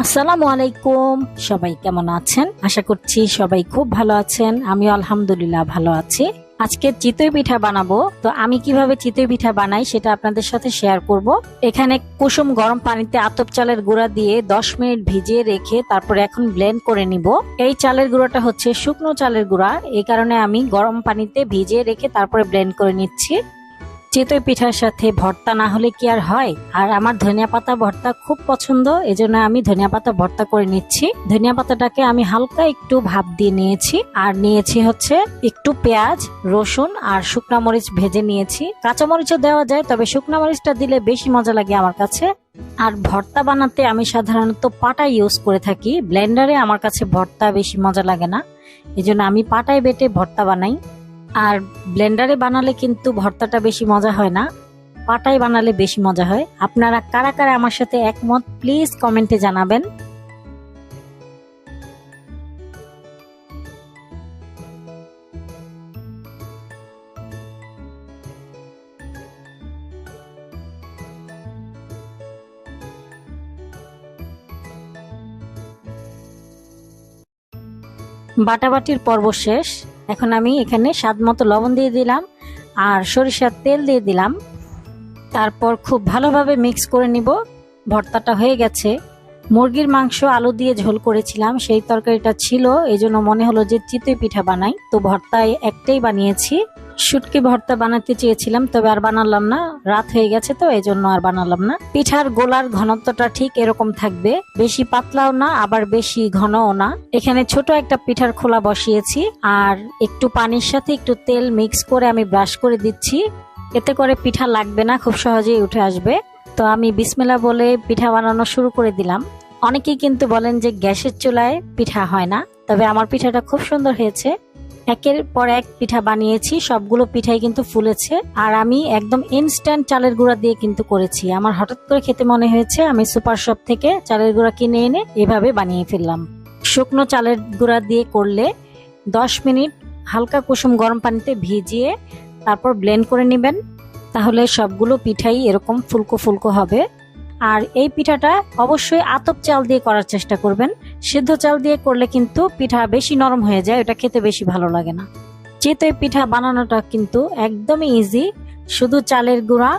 আসসালামু আলাইকুম। সবাই কেমন আছেন? আশা করছি সবাই খুব ভালো আছেন। আমিও আলহামদুলিল্লাহ ভালো আছি। আজকে চিতই পিঠা বানাবো। তো আমি কিভাবে চিতই পিঠা বানাই সেটা আপনাদের সাথে শেয়ার করব। এখানে কুসুম গরম পানিতে আতপ চালের গুঁড়া দিয়ে 10 মিনিট ভিজিয়ে রেখে তারপরে এখন ব্লেন্ড করে নিব। এই চালের গুঁড়াটা হচ্ছে শুকনো চালের গুঁড়া, এই কারণে আমি গরম পানিতে ভিজিয়ে রেখে তারপরে ব্লেন্ড করে নিচ্ছি। চিতই পিঠার সাথে ভর্তা না হলে কি আর হয়। আর আমার ধনিয়া পাতা ভর্তা খুব পছন্দ, এজন্য আমি ধনিয়া পাতা ভর্তা করে নিচ্ছি। ধনিয়া পাতাটাকে আমি হালকা একটু ভাপ দিয়ে নিয়েছি, আর নিয়েছি হচ্ছে একটু পেঁয়াজ, রসুন আর শুকনা মরিচ ভেজে নিয়েছি। কাঁচা মরিচও দেওয়া যায়, তবে শুকনা মরিচটা দিলে বেশি মজা লাগে আমার কাছে। আর ভর্তা বানাতে আমি সাধারণত পাটা ইউজ করে থাকি। ব্লেন্ডারে আমার কাছে ভর্তা বেশি মজা লাগে না, এজন্য আমি পাটায় বেটে ভর্তা বানাই। আর ব্লেন্ডারে বানালে কিন্তু ভর্তাটা বেশি মজা হয় না, পাটায় বানালে বেশি মজা হয়। আপনারা কারা কারা আমার সাথে একমত প্লিজ কমেন্টে জানাবেন। বাটাবাটির পর্ব শেষ। এখন আমি এখানে স্বাদ মতো লবণ দিয়ে দিলাম আর সরিষার তেল দিয়ে দিলাম। তারপর খুব ভালোভাবে মিক্স করে নিব। ভর্তাটা হয়ে গেছে। মুরগির মাংস আলু দিয়ে ঝোল করেছিলাম, সেই তরকারিটা ছিল, এজন্য মনে হলো যে চিতই পিঠা বানাই। তো ভর্তায় একটাই বানিয়েছি। শুটকি ভর্তা বানাতে চেয়েছিলাম, তবে আর বানালাম না, রাত হয়ে গেছে তো এজন্য আর বানালাম না। পিঠার গোলার ঘনত্বটা ঠিক এরকম থাকবে, বেশি পাতলাও না আবার বেশি ঘনও না। এখানে ছোট একটা পিঠার খোলা বসিয়েছি, আর একটু পানির সাথে একটু তেল মিক্স করে আমি ব্রাশ করে দিচ্ছি। এতে করে পিঠা লাগবে না, খুব সহজেই উঠে আসবে। তো আমি বিসমিল্লাহ বলে পিঠা বানানো শুরু করে দিলাম। অনেকেই কিন্তু বলেন যে গ্যাসের চুলায় পিঠা হয় না, তবে আমার পিঠাটা খুব সুন্দর হয়েছে। একের পর এক পিঠা বানিয়েছি, সবগুলো পিঠাই কিন্তু ফুলেছে। আর আমি একদম ইনস্ট্যান্ট চালের গুঁড়া দিয়ে কিন্তু করেছি। আমার হঠাৎ করে খেতে মনে হয়েছে, আমি সুপার শপ থেকে চালের গুঁড়া কিনে এনে এভাবে বানিয়ে ফেললাম। শুকনো চালের গুঁড়া দিয়ে করলে 10 মিনিট হালকা কুসুম গরম পানিতে ভিজিয়ে তারপর ব্লেন্ড করে নেবেন, তাহলে সবগুলো পিঠাই এরকম ফুলকো ফুলকো হবে। আর এই পিঠাটা অবশ্যই আতপ চাল দিয়ে করার চেষ্টা করবেন। সিদ্ধ চাল দিয়ে করলে কিন্তু পিঠা বেশি নরম হয়ে যায়, ওটা খেতে বেশি ভালো লাগে না। চিতই পিঠা বানানোটা কিন্তু একদমই ইজি, শুধু চালের গুঁড়া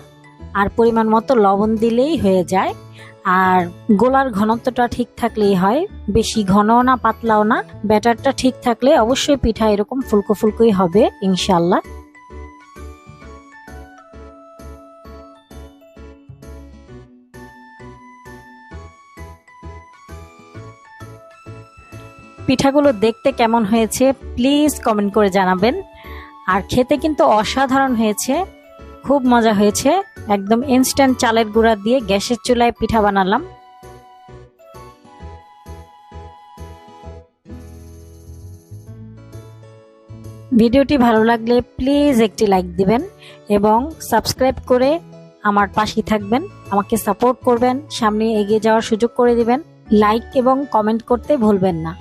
আর পরিমাণ মতো লবণ দিলেই হয়ে যায়। আর গোলার ঘনত্বটা ঠিক থাকলেই হয়, বেশি ঘনও না পাতলাও না। ব্যাটারটা ঠিক থাকলে অবশ্যই পিঠা এরকম ফুলকো ফুলকোই হবে ইনশাল্লাহ। পিঠাগুলো দেখতে কেমন হয়েছে প্লিজ কমেন্ট করে জানাবেন। আর খেতে কিন্তু অসাধারণ হয়েছে, খুব মজা হয়েছে। একদম ইনস্ট্যান্ট চালের গুঁড়া দিয়ে গ্যাসের চুলায় পিঠা বানালাম। ভিডিওটি ভালো লাগলে প্লিজ একটি লাইক দিবেন এবং সাবস্ক্রাইব করে আমার পাশে থাকবেন, আমাকে সাপোর্ট করবেন, সামনে এগিয়ে যাওয়ার সুযোগ করে দিবেন। লাইক এবং কমেন্ট করতে ভুলবেন না।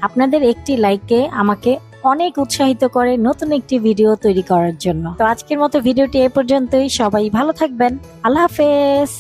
আপনাদের একটি লাইকে আমাকে অনেক উৎসাহিত করে নতুন একটি ভিডিও তৈরি করার জন্য। তো আজকের মতো ভিডিওটি এ পর্যন্তই। সবাই ভালো থাকবেন। আল্লাহ হাফেজ।